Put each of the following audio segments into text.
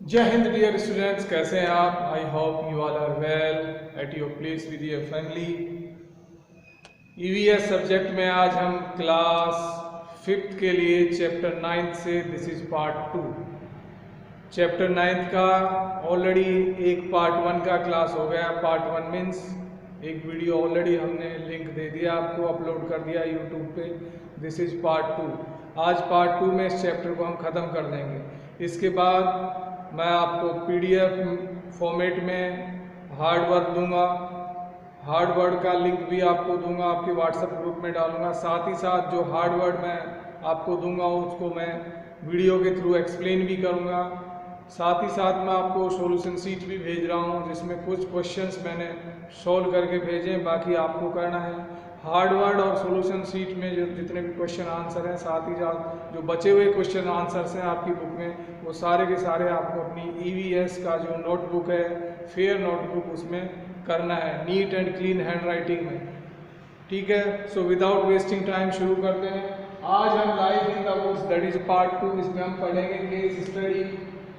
जय Hind dear students, कैसे हैं आप? I hope you all are well at your place with your family. EVS subject में आज हम क्लास 5th के लिए चैप्टर 9 से दिस इज पार्ट 2। चैप्टर 9 का ऑलरेडी एक पार्ट 1 का क्लास हो गया। पार्ट 1 मीन्स एक वीडियो ऑलरेडी हमने लिंक दे दिया आपको, अपलोड कर दिया यूट्यूब पे। This is part 2। आज पार्ट 2 में इस चैप्टर को हम ख़त्म कर देंगे। इसके बाद मैं आपको पीडीएफ फॉर्मेट में हार्ड वर्क दूंगा। हार्ड वर्क का लिंक भी आपको दूंगा, आपके व्हाट्सएप ग्रुप में डालूंगा। साथ ही साथ जो हार्ड वर्क मैं आपको दूंगा उसको मैं वीडियो के थ्रू एक्सप्लेन भी करूंगा। साथ ही साथ मैं आपको सॉल्यूशन शीट भी भेज रहा हूं, जिसमें कुछ क्वेश्चंस मैंने सॉल्व करके भेजे, बाकी आपको करना है। हार्ड वर्ड और सॉल्यूशन शीट में जो जितने भी क्वेश्चन आंसर हैं, साथ ही साथ जो बचे हुए क्वेश्चन आंसर्स हैं आपकी बुक में, वो सारे के सारे आपको अपनी ईवीएस का जो नोटबुक है, फेयर नोटबुक, उसमें करना है, neat and clean hand writing में। ठीक है, सो विदाउट वेस्टिंग टाइम शुरू करते हैं। आज हम live in the books, that is part 2। इसमें हम पढ़ेंगे केस स्टडी।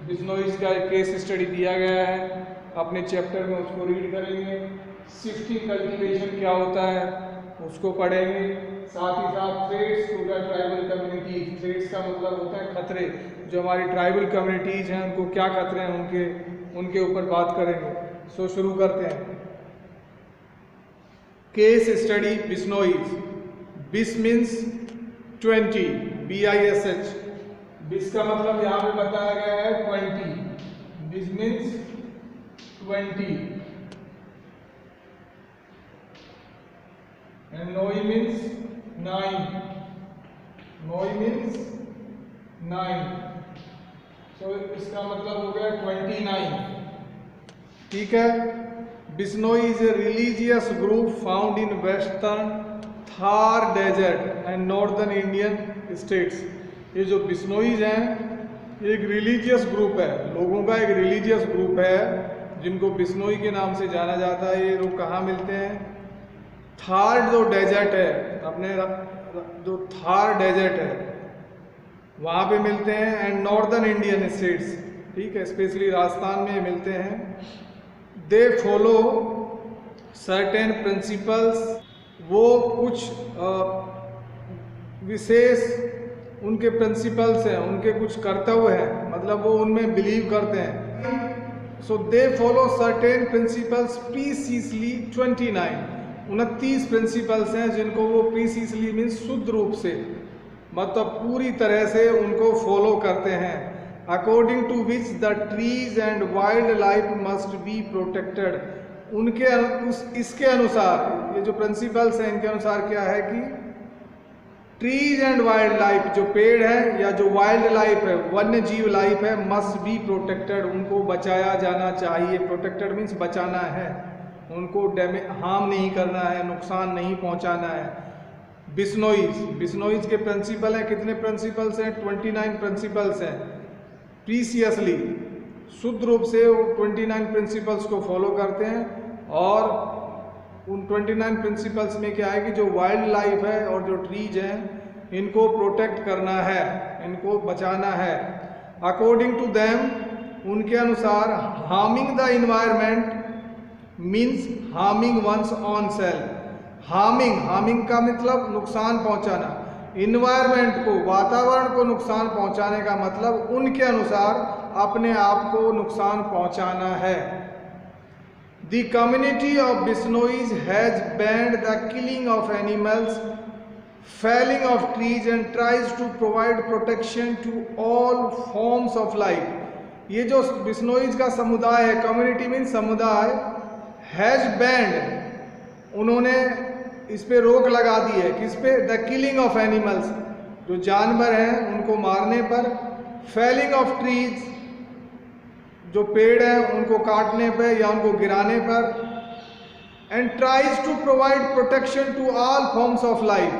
बिश्नोइज का केस स्टडी दिया गया है अपने चैप्टर में, उसको रीड करेंगे। शिफ्टिंग कल्टीवेशन क्या होता है उसको पढ़ेंगे। साथ ही साथ threats to the tribal community. Threats का मतलब होता है खतरे। जो हमारी ट्राइबल कम्युनिटीज़ हैं उनको क्या खतरे हैं, उनके ऊपर बात करेंगे। सो शुरू करते हैं। Case study Bishnois. बिस मीन्स 20, BISH। बिस का मतलब यहाँ पे बताया गया है 20। बिस means 20 and Noi means 9. Noi means 9, so इसका मतलब हो गया 29। ठीक है। Bishnoi is a religious group found in western Thar desert and northern Indian states. ये जो बिश्नोईज हैं ये एक रिलीजियस ग्रुप है, लोगों का एक रिलीजियस ग्रुप है जिनको बिश्नोई के नाम से जाना जाता है। ये लोग कहाँ मिलते हैं? थार जो डेजर्ट है, अपने जो थार डेजर्ट है वहाँ पे मिलते हैं, एंड नॉर्दर्न इंडियन स्टेट्स। ठीक है, स्पेशली राजस्थान में मिलते हैं। दे फॉलो सर्टेन प्रिंसिपल्स। वो कुछ विशेष उनके प्रिंसिपल्स हैं, उनके कुछ कर्तव्य हैं, मतलब वो उनमें बिलीव करते हैं। So they follow certain principles precisely 29 principles हैं जिनको वो प्रीसीसली मीन्स शुद्ध रूप से, मतलब पूरी तरह से उनको फॉलो करते हैं। According to which the trees and wildlife must be protected. इसके अनुसार, ये जो प्रिंसिपल्स हैं इनके अनुसार क्या है कि ट्रीज एंड वाइल्ड लाइफ, जो पेड़ है या जो वाइल्ड लाइफ है, वन्य जीव लाइफ है, मस्ट बी प्रोटेक्टेड, उनको बचाया जाना चाहिए। प्रोटेक्टेड मीन्स बचाना है, उनको हार्म नहीं करना है, नुकसान नहीं पहुंचाना है। बिश्नोईज के प्रिंसिपल हैं, कितने प्रिंसिपल्स हैं? 29 प्रिंसिपल्स हैं। प्रीसियसली, शुद्ध रूप से वो 29 प्रिंसिपल्स को फॉलो करते हैं। और उन 29 प्रिंसिपल्स में क्या है कि जो वाइल्ड लाइफ है और जो ट्रीज हैं इनको प्रोटेक्ट करना है, इनको बचाना है। अकॉर्डिंग टू देम, उनके अनुसार, harming the environment means harming one's own self. Harming का मतलब नुकसान पहुंचाना। इन्वायरमेंट को, वातावरण को नुकसान पहुंचाने का मतलब उनके अनुसार अपने आप को नुकसान पहुंचाना है। The community of Bishnois has banned the killing of animals, felling of trees and tries to provide protection to all forms of life। ये जो बिश्नोईज का समुदाय है, कम्युनिटी मीन्स समुदाय, हैज बैंड, उन्होंने इस पे रोक लगा दी है। किस पे? द किलिंग ऑफ एनिमल्स, जो जानवर हैं उनको मारने पर। फेलिंग ऑफ ट्रीज, जो पेड़ हैं उनको काटने पे या उनको गिराने पर। And tries to provide protection to all forms of life,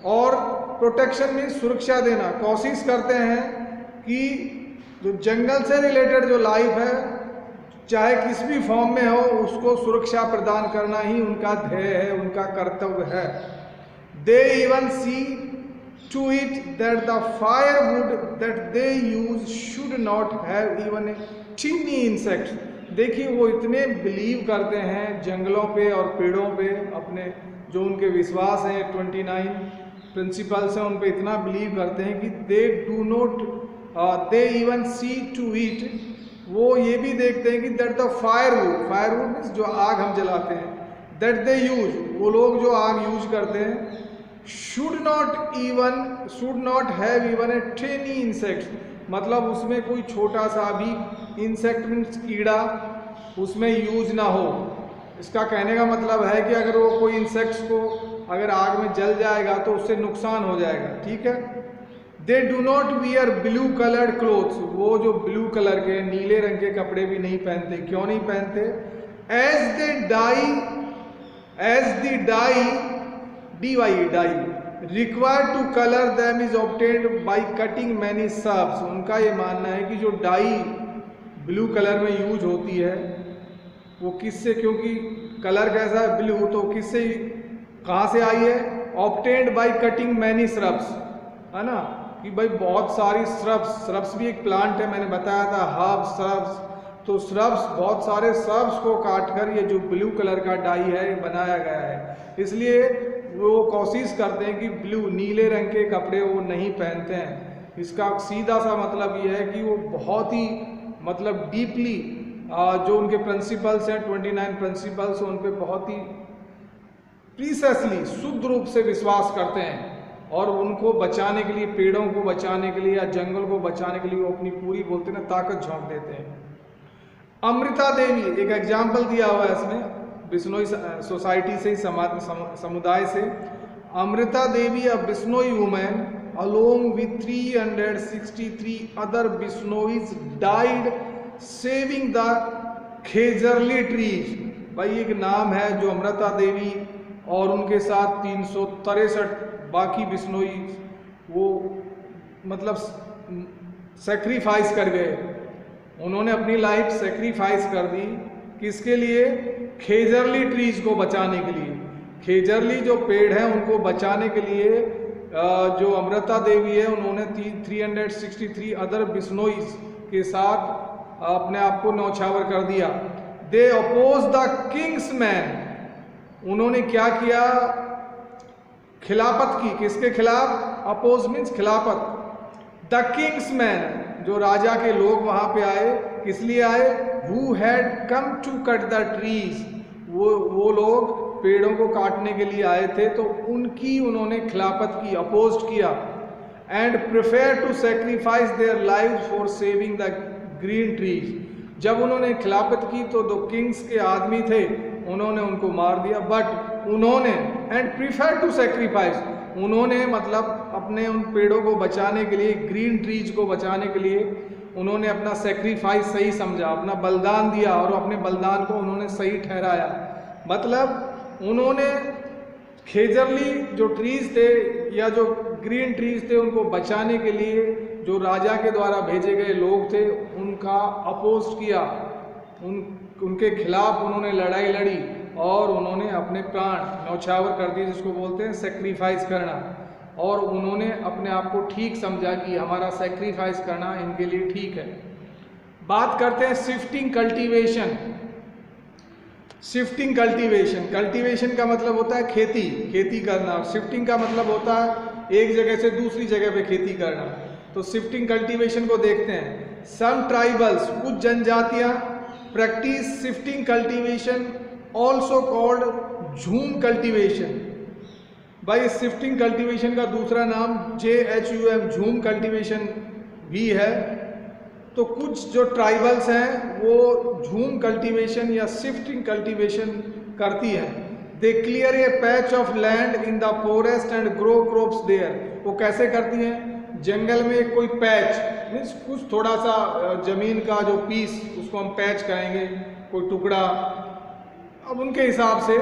और प्रोटेक्शन मीन्स सुरक्षा देना, कोशिश करते हैं कि जो जंगल से रिलेटेड जो लाइफ है चाहे किस भी फॉर्म में हो, उसको सुरक्षा प्रदान करना ही उनका ध्येय है, उनका कर्तव्य है। They even see to it that the firewood that they use should not have even a tiny insect. देखिए वो इतने बिलीव करते हैं जंगलों पे और पेड़ों पे, अपने जो उनके विश्वास हैं 29 प्रिंसिपल्स हैं उन पे इतना बिलीव करते हैं कि they do not they even see to it, वो ये भी देखते हैं कि दैट द फायरवुड मीन्स जो आग हम जलाते हैं, दैट दे यूज, वो लोग जो आग यूज करते हैं, should not have even a tiny insect, मतलब उसमें कोई छोटा सा भी इंसेक्ट मीन्स कीड़ा उसमें यूज ना हो। इसका कहने का मतलब है कि अगर वो कोई इंसेक्ट्स को अगर आग में जल जाएगा तो उससे नुकसान हो जाएगा, ठीक है। दे do not wear blue coloured clothes, वो जो ब्लू कलर के नीले रंग के कपड़े भी नहीं पहनते। क्यों नहीं पहनते? As the dye required to colour them is obtained by cutting many shrubs. उनका ये मानना है कि जो डाई ब्लू कलर में यूज होती है वो किससे, क्योंकि कलर कैसा है ब्लू, तो किससे, कहाँ से आई है? Obtained by cutting many shrubs, है ना, कि भाई बहुत सारी श्रब्स भी एक प्लांट है, मैंने बताया था हर्ब श्रब्स, तो श्रब्स, बहुत सारे श्रब्स को काटकर ये जो ब्लू कलर का डाई है बनाया गया है। इसलिए वो कोशिश करते हैं कि ब्लू नीले रंग के कपड़े वो नहीं पहनते हैं। इसका सीधा सा मतलब ये है कि वो बहुत ही मतलब डीपली जो उनके प्रिंसिपल्स हैं 29 प्रिंसिपल्स, उन पे बहुत ही प्रीसाइसली शुद्ध रूप से विश्वास करते हैं और उनको बचाने के लिए, पेड़ों को बचाने के लिए या जंगल को बचाने के लिए वो अपनी पूरी बोलते ना ताकत झोंक देते हैं। अमृता देवी एक एग्जाम्पल दिया हुआ है इसमें बिश्नोई सोसाइटी से, समुदाय से। Amrita Devi a Bishnoi women along with 363 other Bisnois died saving the Khejarli trees. भाई एक नाम है जो अमृता देवी और उनके साथ 363 बाकी बिश्नोई वो मतलब सेक्रीफाइस कर गए, उन्होंने अपनी लाइफ सेक्रीफाइस कर दी। किसके लिए? खेजरली ट्रीज को बचाने के लिए। खेजरली जो पेड़ हैं उनको बचाने के लिए जो अमृता देवी है उन्होंने 363 अदर बिश्नोईज के साथ अपने आप को न्यौछावर कर दिया। दे अपोज द किंग्स मैन, उन्होंने क्या किया? खिलाफत की। किसके खिलाफ? अपोज मीन्स खिलाफत। द किंग्स मैन, जो राजा के लोग वहां पे आए, किस लिए आए? Who had come to cut the trees, वो लोग पेड़ों को काटने के लिए आए थे, तो उनकी उन्होंने खिलाफत की, अपोज किया। And preferred to sacrifice their lives for saving the green trees. जब उन्होंने खिलाफत की तो दो किंग्स के आदमी थे, उन्होंने उनको मार दिया। बट उन्होंने एंड प्रिफेयर टू सेक्रीफाइस, उन्होंने मतलब अपने उन पेड़ों को बचाने के लिए, ग्रीन ट्रीज को बचाने के लिए उन्होंने अपना सेक्रीफाइस सही समझा, अपना बलिदान दिया और अपने बलिदान को उन्होंने सही ठहराया। मतलब उन्होंने खेजरली जो ट्रीज थे या जो ग्रीन ट्रीज थे उनको बचाने के लिए जो राजा के द्वारा भेजे गए लोग थे उनका अपोज किया, उनके खिलाफ उन्होंने लड़ाई लड़ी और उन्होंने अपने प्राण न्यौछावर कर दिए, जिसको बोलते हैं सेक्रीफाइस करना। और उन्होंने अपने आप को ठीक समझा कि हमारा सेक्रीफाइस करना इनके लिए ठीक है। बात करते हैं shifting cultivation. Shifting cultivation, cultivation का मतलब होता है खेती करना। शिफ्टिंग का मतलब होता है एक जगह से दूसरी जगह पे खेती करना। तो शिफ्टिंग कल्टीवेशन को देखते हैं। सम ट्राइबल्स, कुछ जनजातियां practice shifting cultivation also called jhum cultivation. भाई शिफ्टिंग कल्टीवेशन का दूसरा नाम JHUM झूम कल्टीवेशन भी है। तो कुछ जो ट्राइबल्स हैं वो झूम कल्टीवेशन या शिफ्टिंग कल्टीवेशन करती हैं। They clear a patch of land in the forest and grow crops there. वो कैसे करती हैं? जंगल में कोई पैच मीन्स कुछ थोड़ा सा जमीन का जो पीस, उसको हम पैच कहेंगे, कोई टुकड़ा। अब उनके हिसाब से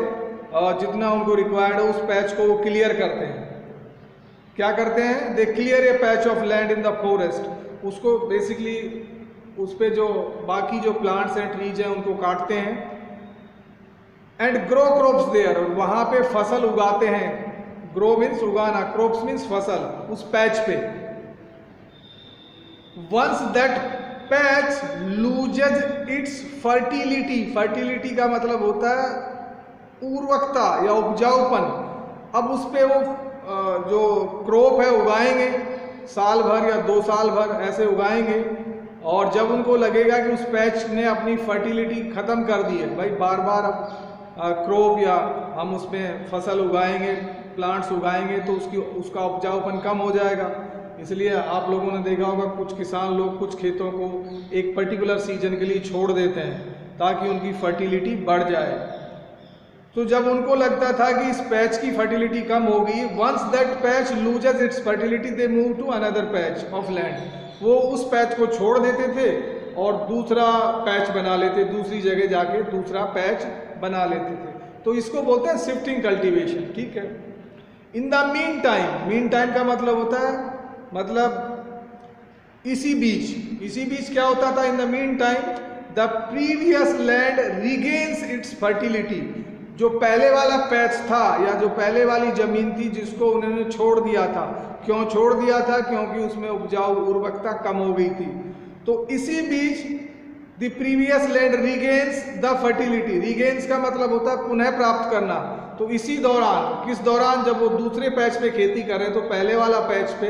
जितना उनको रिक्वायर्ड है उस पैच को वो क्लियर करते हैं। क्या करते हैं? They clear a patch of land in the forest. उसको बेसिकली उस पे जो बाकी जो प्लांट्स हैं, ट्रीज हैं, उनको काटते हैं। एंड ग्रो क्रॉप्स देयर, वहाँ पे फसल उगाते हैं। ग्रो मीन्स उगाना, क्रॉप्स मीन्स फसल, उस पैच पे। Once that patch loses its fertility, fertility का मतलब होता है उर्वरकता या उपजाऊपन। अब उस पे वो जो क्रॉप है उगाएंगे, साल भर या 2 साल भर ऐसे उगाएंगे, और जब उनको लगेगा कि उस पैच ने अपनी फर्टिलिटी ख़त्म कर दी है, भाई बार बार अब क्रॉप या हम उसमें फसल उगाएंगे, प्लांट्स उगाएंगे तो उसका उपजाऊपन कम हो जाएगा। इसलिए आप लोगों ने देखा होगा कुछ किसान लोग कुछ खेतों को एक पर्टिकुलर सीजन के लिए छोड़ देते हैं ताकि उनकी फर्टिलिटी बढ़ जाए। तो जब उनको लगता था कि इस पैच की फर्टिलिटी कम होगी, once that patch loses its fertility they move to another patch of land, वो उस पैच को छोड़ देते थे और दूसरा पैच बना लेते, दूसरी जगह जाके दूसरा पैच बना लेते थे। तो इसको बोलते हैं शिफ्टिंग कल्टीवेशन, ठीक है। In the mean time, mean time का मतलब होता है मतलब इसी बीच क्या होता था, in the mean time the previous land regains it's fertility, जो पहले वाला पैच था या जो पहले वाली जमीन थी जिसको उन्होंने छोड़ दिया था। क्यों छोड़ दिया था? क्योंकि उसमें उपजाऊ उर्वरकता कम हो गई थी। तो इसी बीच the previous land regains the fertility, regains का मतलब होता है पुनः प्राप्त करना। तो इसी दौरान, किस दौरान, जब वो दूसरे पैच पे खेती करें तो पहले वाला पैच पे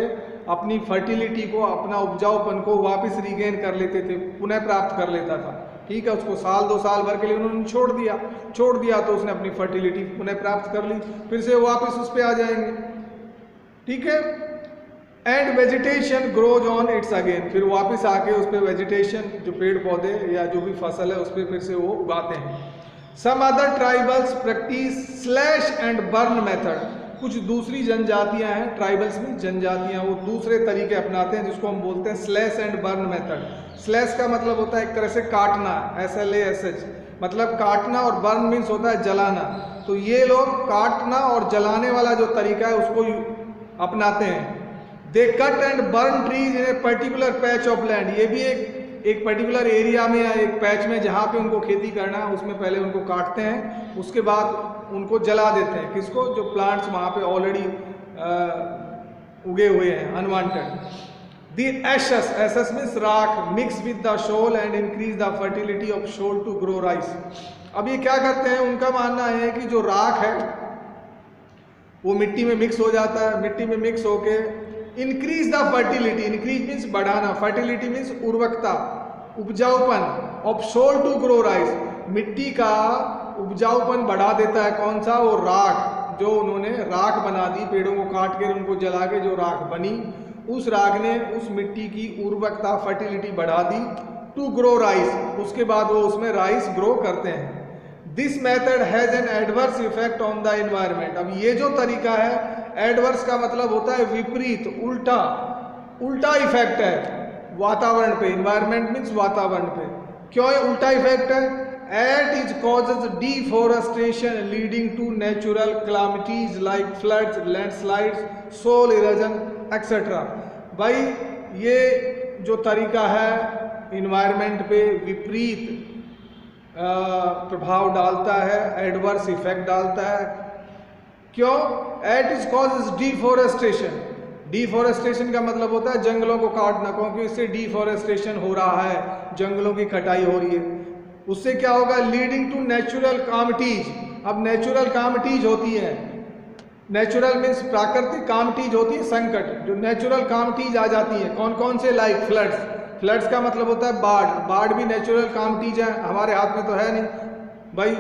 अपनी फर्टिलिटी को, अपना उपजाऊपन को वापस रिगेन कर लेते थे, पुनः प्राप्त कर लेता था, ठीक है। उसको साल 2 साल भर के लिए उन्होंने छोड़ दिया तो उसने अपनी फर्टिलिटी पुनः प्राप्त कर ली, फिर से वापस उस पर आ जाएंगे, ठीक है। And vegetation grows on it's again, फिर वापस आके उस पर वेजिटेशन, जो पेड़ पौधे या जो भी फसल है उस पर फिर से वो उगाते हैं। Some other tribals practice slash and burn method, कुछ दूसरी जनजातियां हैं, ट्राइबल्स में जनजातियां, वो दूसरे तरीके अपनाते हैं जिसको हम बोलते हैं slash and burn method. Slash का मतलब होता है एक तरह से काटना, SLASH, मतलब काटना, और बर्न मीन्स होता है जलाना। तो ये लोग काटना और जलाने वाला जो तरीका है उसको अपनाते हैं। They cut and burn trees in a particular patch of land, ये भी एक पर्टिकुलर एरिया में या एक पैच में जहाँ पे उनको खेती करना है उसमें पहले उनको काटते हैं, उसके बाद उनको जला देते हैं। किसको? जो प्लांट्स वहाँ पे ऑलरेडी उगे हुए हैं, unwanted. The ashes, ashes means राख, mix with the soil and increase the fertility of soil to grow rice. अब ये क्या करते हैं, उनका मानना है कि जो राख है वो मिट्टी में मिक्स हो जाता है, मिट्टी में मिक्स होके increase the fertility, increase means बढ़ाना, फर्टिलिटी मीन्स उर्वरकता, उपजाऊपन, of soil to grow rice, मिट्टी का उपजाऊपन बढ़ा देता है। कौन सा? वो राख, जो उन्होंने राख बना दी, पेड़ों को काट कर उनको जला के जो राख बनी, उस राख ने उस मिट्टी की उर्वरकता, फर्टिलिटी बढ़ा दी टू ग्रो राइस, उसके बाद वो उसमें राइस ग्रो करते हैं। This method has an adverse effect on the environment. अब ये जो तरीका है, एडवर्स का मतलब होता है विपरीत, उल्टा इफेक्ट है वातावरण पे, एनवायरमेंट मीन्स वातावरण पे। क्यों उल्टा इफेक्ट है? It is causes deforestation leading to natural calamities like floods, landslides, soil erosion etcetera. भाई ये जो तरीका है एनवायरमेंट पे विपरीत प्रभाव डालता है, एडवर्स इफेक्ट डालता है। क्यों? It is causes deforestation, deforestation का मतलब होता है जंगलों को काटना, क्योंकि इससे डिफॉरेस्टेशन हो रहा है, जंगलों की कटाई हो रही है। उससे क्या होगा? Leading to natural calamities. अब नेचुरल कामिटीज होती है, नेचुरल मीन्स प्राकृतिक, कामिटीज होती है संकट, जो नेचुरल कामिटीज आ जाती है। कौन कौन से? लाइक फ्लड्स, फ्लड्स का मतलब होता है बाढ़, बाढ़ भी नेचुरल कामिटीज है, हमारे हाथ में तो है नहीं भाई।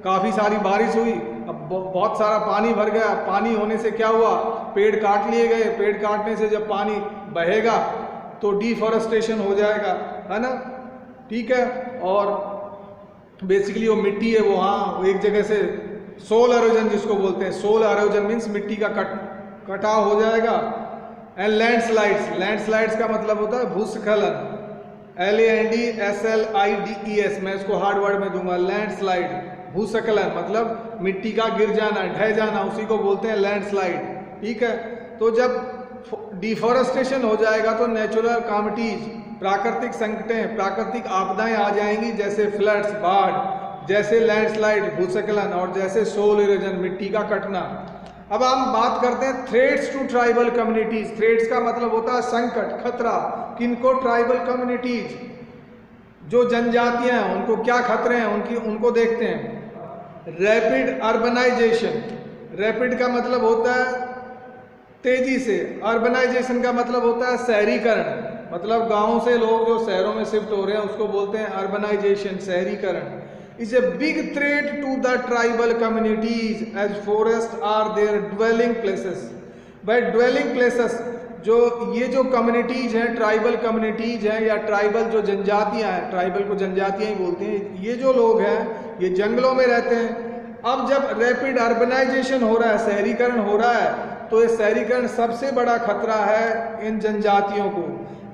काफ़ी सारी बारिश हुई, अब बहुत सारा पानी भर गया, पानी होने से क्या हुआ? पेड़ काट लिए गए, पेड़ काटने से जब पानी बहेगा तो डिफॉरेस्टेशन हो जाएगा, है ना, ठीक है। और बेसिकली वो मिट्टी है वो, हाँ, एक जगह से सोल एरोजन जिसको बोलते हैं, सोल एरोजन मीन्स मिट्टी का कटाव हो जाएगा। एंड लैंडस्लाइड्स, लैंडस्लाइड्स का मतलब होता है भूस्खलन, LANDSLIDES, मैं इसको हार्ड वर्ड में दूंगा, लैंडस्लाइड, भूस्खलन मतलब मिट्टी का गिर जाना, ढह जाना, उसी को बोलते हैं लैंडस्लाइड, ठीक है। तो जब डिफॉरेस्टेशन हो जाएगा तो नेचुरल कामिटीज, प्राकृतिक संकटें, प्राकृतिक आपदाएं आ जाएंगी, जैसे फ्लड्स, बाढ़, जैसे लैंडस्लाइड, भूस्खलन, और जैसे सोल इरोजन, मिट्टी का कटना। अब हम बात करते हैं threats to tribal communities. Threats का मतलब होता है संकट, खतरा। किनको? ट्राइबल कम्युनिटीज, जो जनजातियां हैं उनको क्या खतरे हैं उनको देखते हैं। रैपिड अर्बनाइजेशन, रैपिड का मतलब होता है तेजी से, अर्बनाइजेशन का मतलब होता है शहरीकरण, मतलब गांव से लोग जो शहरों में शिफ्ट हो रहे हैं उसको बोलते हैं अर्बनाइजेशन, शहरीकरण। Is a big threat to the tribal communities as forest are their dwelling places. By dwelling places, जो ये जो कम्युनिटीज हैं, ट्राइबल कम्युनिटीज हैं या ट्राइबल जो जनजातियां हैं, ट्राइबल को जनजातियां ही बोलते हैं, ये जो लोग हैं ये जंगलों में रहते हैं। अब जब रैपिड अर्बनाइजेशन हो रहा है, शहरीकरण हो रहा है, तो ये शहरीकरण सबसे बड़ा खतरा है इन जनजातियों को।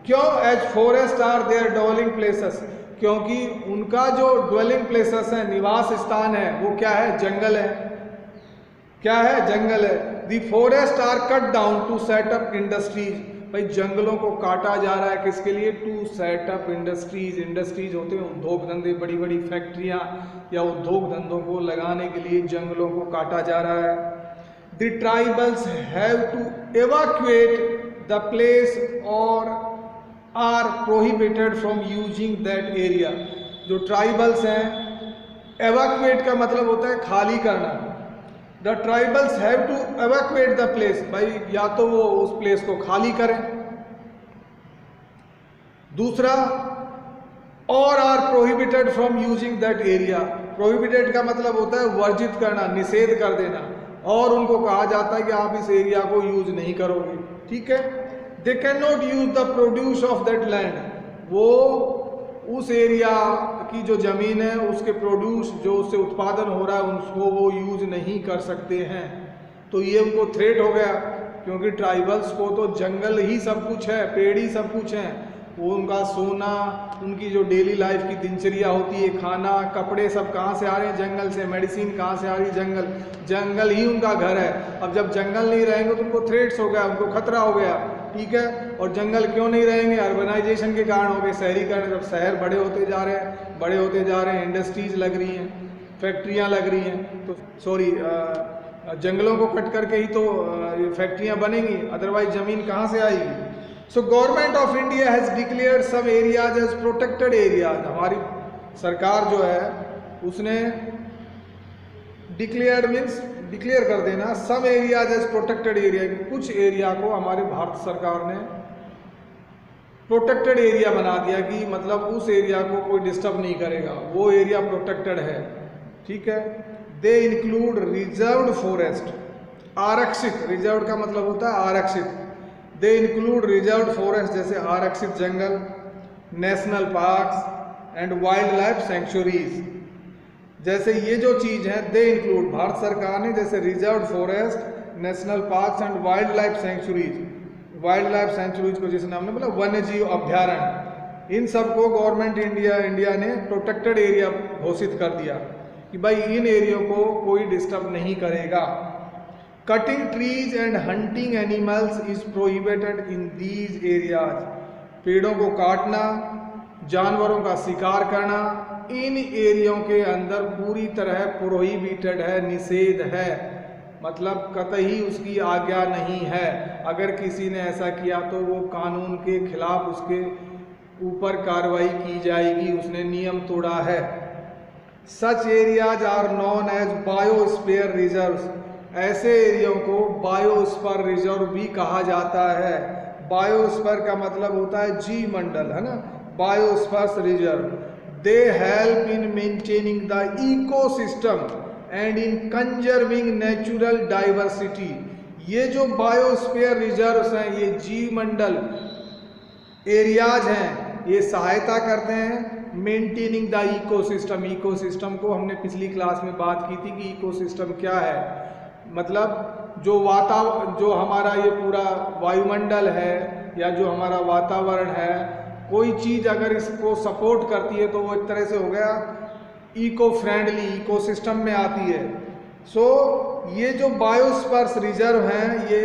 क्यों? As forest are their dwelling places, क्योंकि उनका जो ड्वेलिंग प्लेसेस है, निवास स्थान है, वो क्या है? जंगल है। क्या है? जंगल है। The forest are cut down to set up industries. भाई जंगलों को काटा जा रहा है किसके लिए? To set up industries. Industries होते हैं उद्योग धंधे, बड़ी बड़ी फैक्ट्रियां या उद्योग धंधों को लगाने के लिए जंगलों को काटा जा रहा है। The tribals have to evacuate the place or are prohibited from using that area। जो ट्राइबल्स हैं, evacuate का मतलब होता है खाली करना। The tribals have to evacuate the place, भाई या तो वो उस प्लेस को खाली करें। दूसरा, और are prohibited from using that area. Prohibited का मतलब होता है वर्जित करना, निषेध कर देना, और उनको कहा जाता है कि आप इस एरिया को यूज नहीं करोगे। ठीक है। They can not use the produce of that land, वो उस एरिया की जो जमीन है उसके प्रोड्यूस, जो उससे उत्पादन हो रहा है, उसको वो यूज नहीं कर सकते हैं। तो ये उनको थ्रेट हो गया, क्योंकि ट्राइबल्स को तो जंगल ही सब कुछ है, पेड़ ही सब कुछ है। वो उनका सोना, उनकी जो डेली लाइफ की दिनचर्या होती है, खाना, कपड़े, सब कहाँ से आ रहे हैं? जंगल से। मेडिसिन कहाँ से आ रही? जंगल। जंगल ही उनका घर है। अब जब जंगल नहीं रहेंगे तो उनको थ्रेट्स हो गया, उनको खतरा हो गया। ठीक है। और जंगल क्यों नहीं रहेंगे? अर्बनाइजेशन के कारण हो गए, शहरीकरण। जब शहर बड़े होते जा रहे हैं, बड़े होते जा रहे हैं, इंडस्ट्रीज लग रही हैं, फैक्ट्रियाँ लग रही हैं, तो सॉरी जंगलों को कट करके ही तो फैक्ट्रियाँ बनेंगी, अदरवाइज ज़मीन कहाँ से आएगी? So government of India has declared some areas as protected areas. हमारी सरकार जो है उसने डिक्लेयर्ड मीन्स डिक्लेयर कर देना, some areas as protected area, कुछ एरिया को हमारे भारत सरकार ने प्रोटेक्टेड एरिया बना दिया कि मतलब उस एरिया को कोई डिस्टर्ब नहीं करेगा, वो एरिया प्रोटेक्टेड है। ठीक है। दे इंक्लूड रिजर्व्ड फॉरेस्ट, आरक्षित। रिजर्व्ड का मतलब होता है आरक्षित। दे इंक्लूड रिजर्व्ड फॉरेस्ट, जैसे आरक्षित जंगल, national parks and wildlife sanctuaries. जैसे ये जो चीज़ है, दे इंक्लूड, भारत सरकार ने जैसे reserved forest, national parks and wildlife centuries, wild life sanctuaries को जिस नाम ने बोला वन्य जीव अभ्यारण्य, इन सब को गवर्नमेंट इंडिया ने प्रोटेक्टेड एरिया घोषित कर दिया कि भाई इन एरियो को कोई डिस्टर्ब नहीं करेगा। Cutting trees and hunting animals is prohibited in these areas. पेड़ों को काटना, जानवरों का शिकार करना इन एरियो के अंदर पूरी तरह प्रोहिबिटेड है, निषेध है, मतलब कतई उसकी आज्ञा नहीं है। अगर किसी ने ऐसा किया तो वो कानून के खिलाफ उसके ऊपर कार्रवाई की जाएगी, उसने नियम तोड़ा है। Such areas are known as biosphere reserves. ऐसे एरियो को बायोस्फीयर रिजर्व भी कहा जाता है। बायोस्फीयर का मतलब होता है जी मंडल, है ना, biosphere reserve. They help in maintaining the ecosystem and in conserving natural diversity. ये जो बायोस्फीयर रिजर्व्स हैं, ये जी मंडल एरियाज हैं, ये सहायता करते हैं मेंटेनिंग द इकोसिस्टम। इकोसिस्टम को हमने पिछली क्लास में बात की थी कि इकोसिस्टम क्या है, मतलब जो हमारा ये पूरा वायुमंडल है या जो हमारा वातावरण है, कोई चीज़ अगर इसको सपोर्ट करती है तो वो एक तरह से हो गया इको फ्रेंडली, इकोसिस्टम में आती है। सो ये जो बायोस्फीयर रिजर्व हैं ये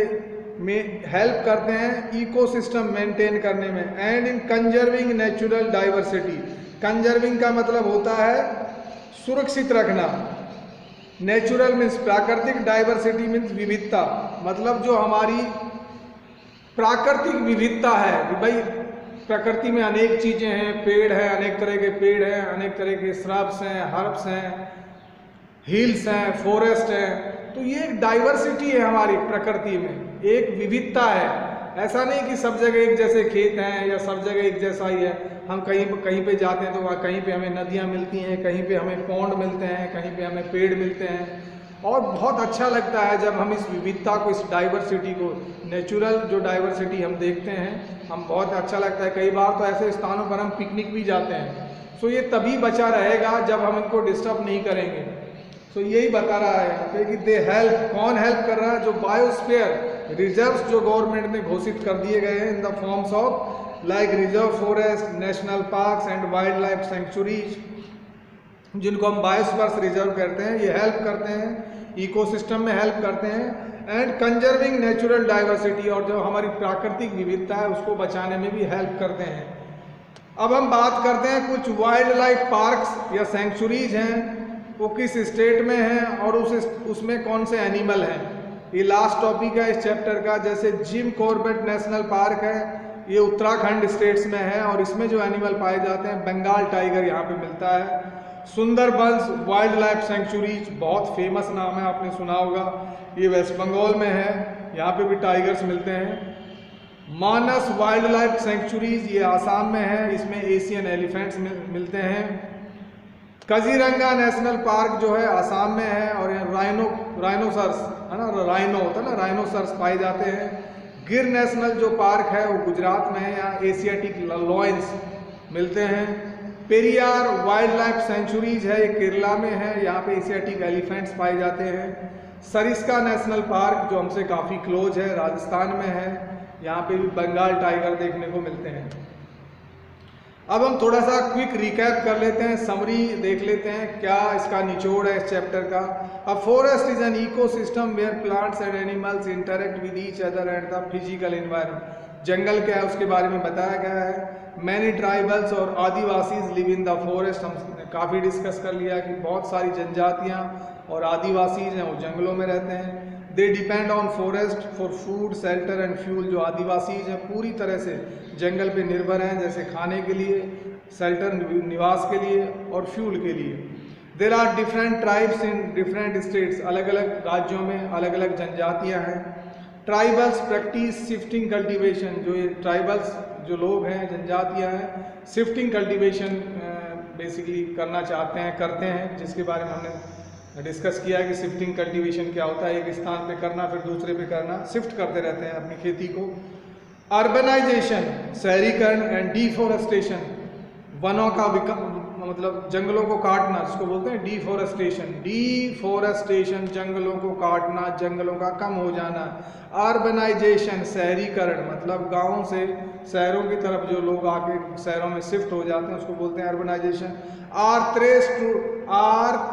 में हेल्प करते हैं इकोसिस्टम मेंटेन करने में and in conserving natural diversity. Conserving का मतलब होता है सुरक्षित रखना, नेचुरल मीन्स प्राकृतिक, डाइवर्सिटी मीन्स विविधता, मतलब जो हमारी प्राकृतिक विविधता है कि भाई प्रकृति में अनेक चीज़ें हैं, पेड़ हैं, अनेक तरह के पेड़ हैं, अनेक तरह के श्रब्स हैं, हर्ब्स हैं, हिल्स हैं, फॉरेस्ट हैं, तो ये एक डाइवर्सिटी है हमारी प्रकृति में, एक विविधता है। ऐसा नहीं कि सब जगह एक जैसे खेत हैं या सब जगह एक जैसा ही है। हम कहीं पे जाते हैं तो वहाँ कहीं पे हमें नदियाँ मिलती हैं, कहीं पे हमें पौंड मिलते हैं, कहीं पे हमें पेड़ मिलते हैं, और बहुत अच्छा लगता है जब हम इस विविधता को, इस डाइवर्सिटी को, नेचुरल जो डाइवर्सिटी हम देखते हैं, हम बहुत अच्छा लगता है। कई बार तो ऐसे स्थानों पर हम पिकनिक भी जाते हैं, सो ये तभी बचा रहेगा जब हम इनको डिस्टर्ब नहीं करेंगे। सो यही बता रहा है यहाँ पे कि दे हेल्प, कौन हेल्प कर रहा है? जो बायोस्फीयर रिजर्व्स जो गवर्नमेंट ने घोषित कर दिए गए हैं in the forms of like reserve forest, national parks and wildlife centuries, जिनको हम बायोस्फीयर रिजर्व कहते हैं, ये हेल्प करते हैं, इकोसिस्टम में हेल्प करते हैं, एंड कंजर्विंग नेचुरल डाइवर्सिटी, और जो हमारी प्राकृतिक विविधता है उसको बचाने में भी हेल्प करते हैं। अब हम बात करते हैं कुछ वाइल्ड लाइफ पार्क्स या सेंचुरीज हैं, वो किस स्टेट में हैं और उसमें कौन से एनिमल हैं। ये लास्ट टॉपिक है इस चैप्टर का। जैसे जिम कॉर्बेट नेशनल पार्क है, ये उत्तराखंड स्टेट्स में है, और इसमें जो एनिमल पाए जाते हैं, बंगाल टाइगर यहाँ पे मिलता है। सुंदरबंस वाइल्ड लाइफ सेंचुरीज, बहुत फेमस नाम है, आपने सुना होगा, ये वेस्ट बंगाल में है, यहाँ पे भी टाइगर्स मिलते हैं। मानस वाइल्ड लाइफ सेंचुरीज, ये आसाम में है, इसमें एशियन एलिफेंट्स मिलते हैं। काजीरंगा नेशनल पार्क जो है आसाम में है, और राइनोसर्स है ना, राइनो होता है ना, राइनोसर्स पाए जाते हैं। गिर नेशनल जो पार्क है वो गुजरात में है, यहाँ एशियाटिक लॉयंस मिलते हैं। पेरियार वाइल्ड लाइफ सेंचुरीज है, ये केरला में है, यहाँ पे एशियाटिक एलिफेंट्स पाए जाते हैं। सरिस्का नेशनल पार्क जो हमसे काफ़ी क्लोज है, राजस्थान में है, यहाँ पे भी बंगाल टाइगर देखने को मिलते हैं। अब हम थोड़ा सा क्विक रिकैप कर लेते हैं, समरी देख लेते हैं क्या इसका निचोड़ है इस चैप्टर का। A forest is an ecosystem where plants and animals interact with each other and the physical environment. जंगल क्या है उसके बारे में बताया गया है। मैनी ट्राइबल्स और Adivasis live in the forest, हमने काफ़ी डिस्कस कर लिया कि बहुत सारी जनजातियाँ और आदिवासीज हैं वो जंगलों में रहते हैं। They depend on forest for food, shelter and fuel. जो आदिवासीज हैं पूरी तरह से जंगल पे निर्भर हैं, जैसे खाने के लिए, शेल्टर निवास के लिए और फ्यूल के लिए। There are different tribes in different states, अलग अलग राज्यों में अलग अलग जनजातियाँ हैं। ट्राइबल्स प्रैक्टिस शिफ्टिंग कल्टीवेशन, जो ये ट्राइबल्स जो लोग हैं, जनजातियाँ हैं, शिफ्टिंग कल्टीवेशन बेसिकली करना चाहते हैं, करते हैं, जिसके बारे में हमने डिस्कस किया है कि शिफ्टिंग कल्टीवेशन क्या होता है। एक स्थान पे करना फिर दूसरे पे करना, शिफ्ट करते रहते हैं अपनी खेती को। अर्बनाइजेशन, शहरीकरण एंड डिफॉरेस्टेशन, वनों का मतलब जंगलों को काटना, जिसको बोलते हैं डिफॉरेस्टेशन। डिफॉरेस्टेशन जंगलों को काटना, जंगलों का कम हो जाना। अर्बनाइजेशन शहरीकरण, मतलब गाँव से शहरों की तरफ जो लोग आके शहरों में शिफ्ट हो जाते हैं उसको बोलते हैं urbanization. Are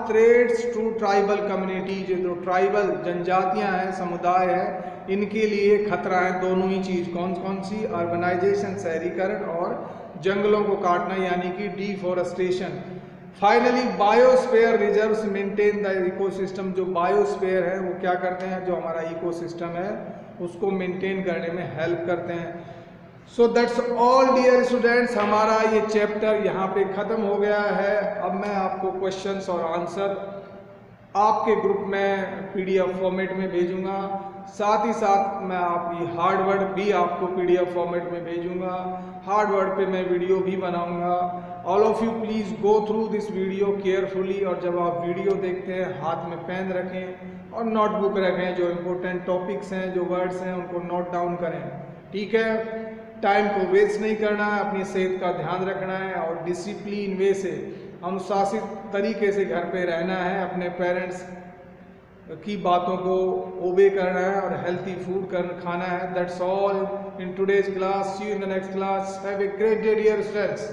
threats to tribal communities, जो ट्राइबल जनजातियां हैं, समुदाय है, इनके लिए खतरा है दोनों ही चीज़। कौन कौन सी? अर्बनाइजेशन शहरीकरण और जंगलों को काटना यानी कि deforestation. Finally biosphere reserves maintain the ecosystem, जो बायोस्फीयर है वो क्या करते हैं, जो हमारा इकोसिस्टम है उसको मेंटेन करने में हेल्प करते हैं। So that's all dear students, हमारा ये चैप्टर यहाँ पे ख़त्म हो गया है। अब मैं आपको क्वेश्चंस और आंसर आपके ग्रुप में PDF फॉर्मेट में भेजूंगा, साथ ही साथ मैं आपकी हार्ड वर्ड भी आपको PDF फॉर्मेट में भेजूंगा। हार्ड वर्ड पे मैं वीडियो भी बनाऊंगा। All of you please go through this video carefully, और जब आप वीडियो देखते हैं हाथ में पेन रखें और नोटबुक रखें, जो इम्पोर्टेंट टॉपिक्स हैं, जो वर्ड्स हैं, उनको नोट डाउन करें, ठीक है। टाइम को वेस्ट नहीं करना है, अपनी सेहत का ध्यान रखना है, और डिसिप्लिन वे से, अनुशासित तरीके से घर पे रहना है, अपने पेरेंट्स की बातों को ओबे करना है और हेल्थी फूड खाना है। That's all in today's class. See you in the next class. Have a great day dear students.